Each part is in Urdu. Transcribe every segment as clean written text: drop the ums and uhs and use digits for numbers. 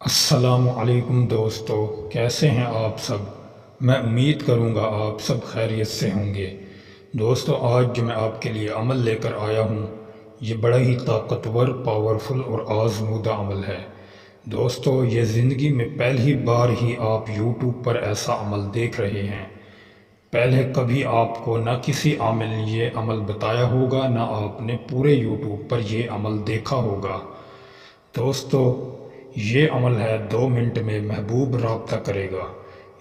السلام علیکم دوستو، کیسے ہیں آپ سب؟ میں امید کروں گا آپ سب خیریت سے ہوں گے۔ دوستو، آج جو میں آپ کے لیے عمل لے کر آیا ہوں، یہ بڑا ہی طاقتور، پاورفل اور آزمودہ عمل ہے۔ دوستو، یہ زندگی میں پہلی بار ہی آپ یوٹیوب پر ایسا عمل دیکھ رہے ہیں۔ پہلے کبھی آپ کو نہ کسی عامل نے یہ عمل بتایا ہوگا، نہ آپ نے پورے یوٹیوب پر یہ عمل دیکھا ہوگا۔ دوستو، یہ عمل ہے 2 منٹ میں محبوب رابطہ کرے گا۔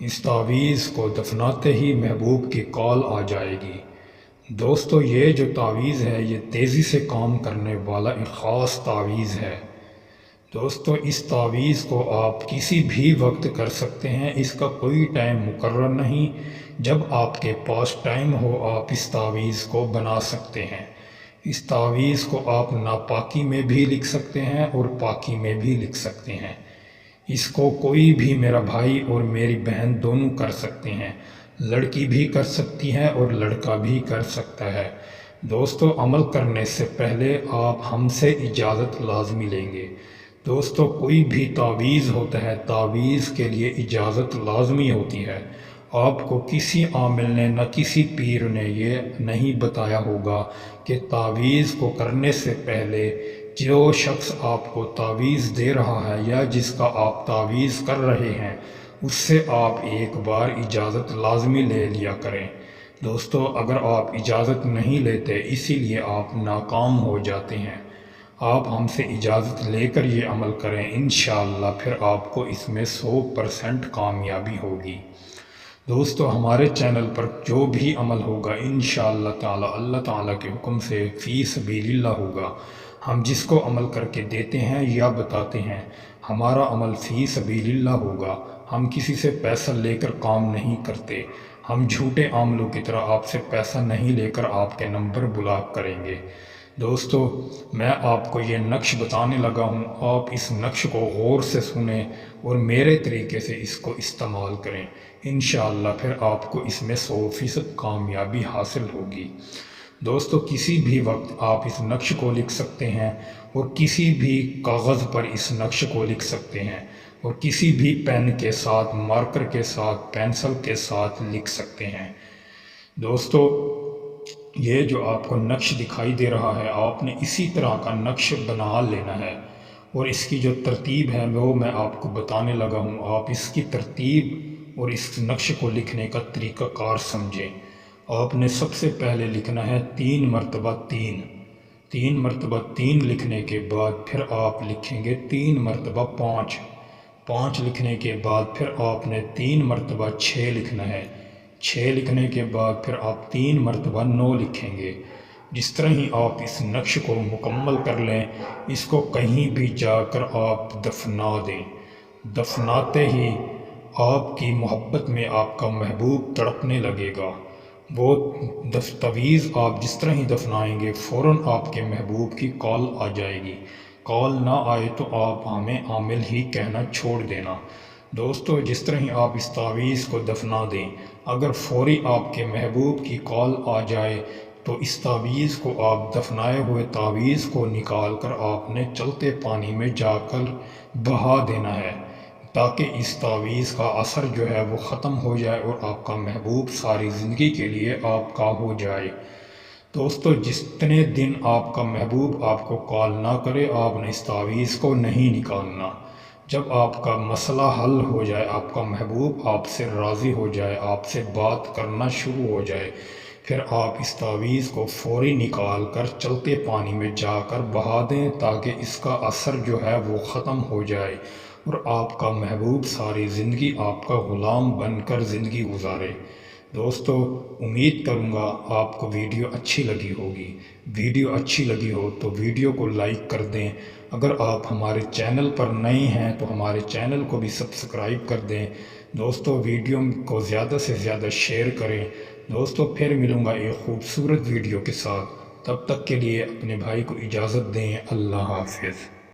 اس تعویذ کو دفناتے ہی محبوب کی کال آ جائے گی۔ دوستو، یہ جو تعویذ ہے یہ تیزی سے کام کرنے والا ایک خاص تعویذ ہے۔ دوستو، اس تعویذ کو آپ کسی بھی وقت کر سکتے ہیں، اس کا کوئی ٹائم مقرر نہیں۔ جب آپ کے پاس ٹائم ہو آپ اس تعویذ کو بنا سکتے ہیں۔ اس تعویذ کو آپ ناپاکی میں بھی لکھ سکتے ہیں اور پاکی میں بھی لکھ سکتے ہیں۔ اس کو کوئی بھی، میرا بھائی اور میری بہن دونوں کر سکتے ہیں۔ لڑکی بھی کر سکتی ہے اور لڑکا بھی کر سکتا ہے۔ دوستو، عمل کرنے سے پہلے آپ ہم سے اجازت لازمی لیں گے۔ دوستو، کوئی بھی تعویذ ہوتا ہے، تعویذ کے لیے اجازت لازمی ہوتی ہے۔ آپ کو کسی عامل نے نہ کسی پیر نے یہ نہیں بتایا ہوگا کہ تعویذ کو کرنے سے پہلے جو شخص آپ کو تعویذ دے رہا ہے یا جس کا آپ تعویذ کر رہے ہیں اس سے آپ ایک بار اجازت لازمی لے لیا کریں۔ دوستو، اگر آپ اجازت نہیں لیتے اسی لیے آپ ناکام ہو جاتے ہیں۔ آپ ہم سے اجازت لے کر یہ عمل کریں، انشاءاللہ پھر آپ کو اس میں 100% کامیابی ہوگی۔ دوستو، ہمارے چینل پر جو بھی عمل ہوگا انشاءاللہ تعالی اللہ تعالیٰ کے حکم سے فی سبیل اللہ ہوگا۔ ہم جس کو عمل کر کے دیتے ہیں یا بتاتے ہیں، ہمارا عمل فی سبیل اللہ ہوگا۔ ہم کسی سے پیسہ لے کر کام نہیں کرتے۔ ہم جھوٹے عاملوں کی طرح آپ سے پیسہ نہیں لے کر آپ کے نمبر بلاک کریں گے۔ دوستو، میں آپ کو یہ نقش بتانے لگا ہوں، آپ اس نقش کو غور سے سنیں اور میرے طریقے سے اس کو استعمال کریں۔ انشاءاللہ پھر آپ کو اس میں 100% کامیابی حاصل ہوگی۔ دوستو، کسی بھی وقت آپ اس نقش کو لکھ سکتے ہیں اور کسی بھی کاغذ پر اس نقش کو لکھ سکتے ہیں اور کسی بھی پین کے ساتھ، مارکر کے ساتھ، پینسل کے ساتھ لکھ سکتے ہیں۔ دوستو، یہ جو آپ کو نقش دکھائی دے رہا ہے آپ نے اسی طرح کا نقش بنا لینا ہے، اور اس کی جو ترتیب ہے وہ میں آپ کو بتانے لگا ہوں۔ آپ اس کی ترتیب اور اس نقش کو لکھنے کا طریقہ کار سمجھیں۔ آپ نے سب سے پہلے لکھنا ہے 3 مرتبہ 3۔ 3 مرتبہ 3 لکھنے کے بعد پھر آپ لکھیں گے 3 مرتبہ 5۔ 5 لکھنے کے بعد پھر آپ نے 3 مرتبہ 6 لکھنا ہے۔ 6 لکھنے کے بعد پھر آپ 3 مرتبہ 9 لکھیں گے۔ جس طرح ہی آپ اس نقش کو مکمل کر لیں، اس کو کہیں بھی جا کر آپ دفنا دیں۔ دفناتے ہی آپ کی محبت میں آپ کا محبوب تڑپنے لگے گا۔ وہ تعویذ آپ جس طرح ہی دفنائیں گے فوراً آپ کے محبوب کی کال آ جائے گی۔ کال نہ آئے تو آپ ہمیں عامل ہی کہنا چھوڑ دینا۔ دوستو، جس طرح ہی آپ اس تعویذ کو دفنا دیں، اگر فوری آپ کے محبوب کی کال آ جائے تو اس تعویذ کو آپ دفنائے ہوئے تعویذ کو نکال کر آپ نے چلتے پانی میں جا کر بہا دینا ہے، تاکہ اس تعویذ کا اثر جو ہے وہ ختم ہو جائے اور آپ کا محبوب ساری زندگی کے لیے آپ کا ہو جائے۔ دوستو، جتنے دن آپ کا محبوب آپ کو کال نہ کرے آپ نے اس تعویذ کو نہیں نکالنا۔ جب آپ کا مسئلہ حل ہو جائے، آپ کا محبوب آپ سے راضی ہو جائے، آپ سے بات کرنا شروع ہو جائے، پھر آپ اس تعویذ کو فوری نکال کر چلتے پانی میں جا کر بہا دیں، تاکہ اس کا اثر جو ہے وہ ختم ہو جائے اور آپ کا محبوب ساری زندگی آپ کا غلام بن کر زندگی گزارے۔ دوستو، امید کروں گا آپ کو ویڈیو اچھی لگی ہوگی۔ ویڈیو اچھی لگی ہو تو ویڈیو کو لائک کر دیں۔ اگر آپ ہمارے چینل پر نئے ہیں تو ہمارے چینل کو بھی سبسکرائب کر دیں۔ دوستو، ویڈیو کو زیادہ سے زیادہ شیئر کریں۔ دوستو، پھر ملوں گا ایک خوبصورت ویڈیو کے ساتھ، تب تک کے لیے اپنے بھائی کو اجازت دیں۔ اللہ حافظ۔